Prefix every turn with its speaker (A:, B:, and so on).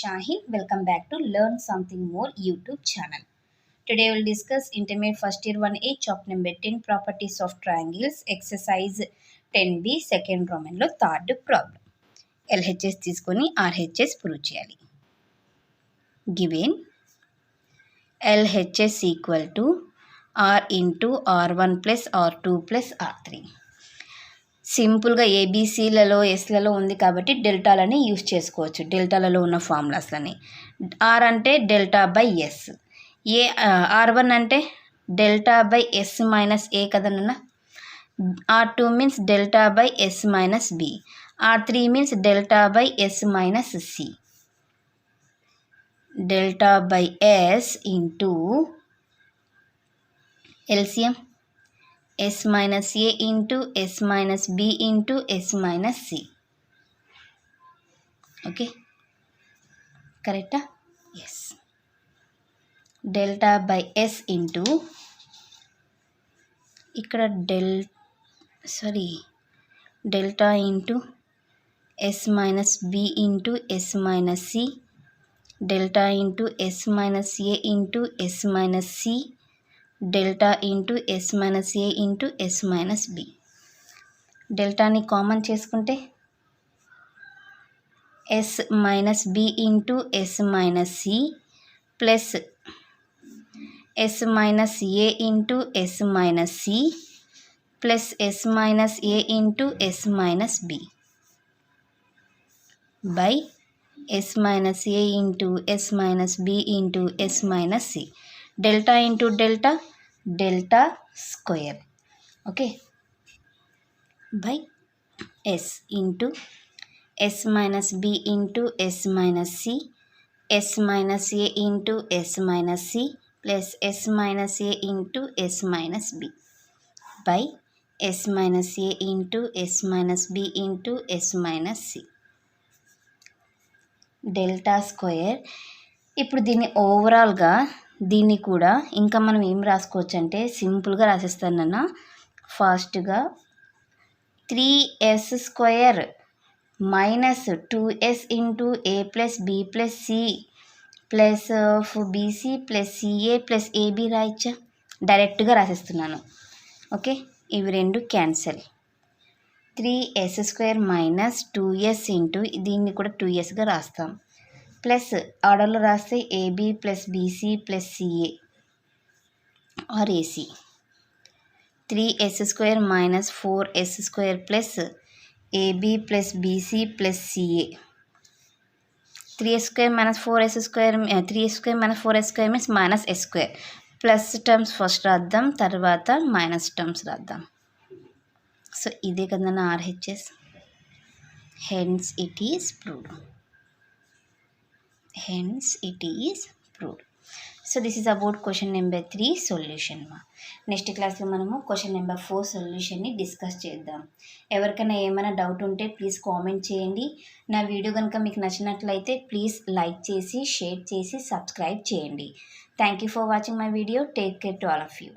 A: Shaheen. Welcome back to Learn Something More YouTube channel. Today we'll discuss intermediate first year 1A chapter number 10 properties of triangles exercise 10B second Roman lo third problem. LHS తీసుకొని RHS prove చేయాలి. Given LHS equal to R into R1 plus R2 plus R3. సింపుల్గా ఏబీసీలలో ఎస్లలో ఉంది కాబట్టి డెల్టాలని use చేసుకోవచ్చు. డెల్టాలలో ఉన్న ఫార్ములాస్లని. R అంటే డెల్టా బై ఎస్, R1 అంటే delta by S minus A కదనన్నా. R2 means delta by S minus B, R3 means delta by S minus C. Delta by S into LCM S minus A into S minus B into S minus C. Okay, correct? Yes. Delta by S into ikkada delta into S minus B into S minus C, delta into S minus A into S minus C, delta into S minus A into S minus B. డెల్టాని common చేసుకుంటే S minus B into S minus C plus S minus A into S minus C plus S minus A into S minus B by S minus A into S minus B into S minus C. Delta into delta delta square. Okay, by S into S minus B into S minus C, S minus A into S minus C plus S minus A into S minus B by S minus A into S minus B into S minus C. Delta square. ఇప్పుడు దీన్ని ఓవరాల్గా దీన్ని కూడా ఇంకా మనం ఏం రాసుకోవచ్చు అంటే సింపుల్గా రాసేస్తానన్నా. ఫాస్ట్గా 3s square minus 2s into A plus B plus C plus BC plus CA plus AB రాయచ్చా? డైరెక్ట్గా రాసేస్తున్నాను. ఓకే, ఇవి రెండు cancel. 3s square minus 2s into దీన్ని కూడా 2sగా రాస్తాం ప్లస్ ఆర్డర్లో రాస్తే AB plus BC plus CA are AC. 3s square minus 4s square plus AB plus BC plus CA. 3s square minus 4s square 3s square minus 4s square means minus s square. Plus terms first రాద్దాం, తర్వాత minus terms రాద్దాం. So ఇదే కదన్నా RHS. Hence it is proved. Hence it is proved. So this is about question number 3 solution. Next క్లాస్లో మనము question number 4 సొల్యూషన్ని discuss చేద్దాం. ఎవరికైనా ఏమైనా డౌట్ ఉంటే ప్లీజ్ కామెంట్ చేయండి. నా వీడియో కనుక మీకు నచ్చినట్లయితే ప్లీజ్ లైక్ చేసి షేర్ చేసి సబ్స్క్రైబ్ చేయండి. Thank you for watching my video. Take care to all of you.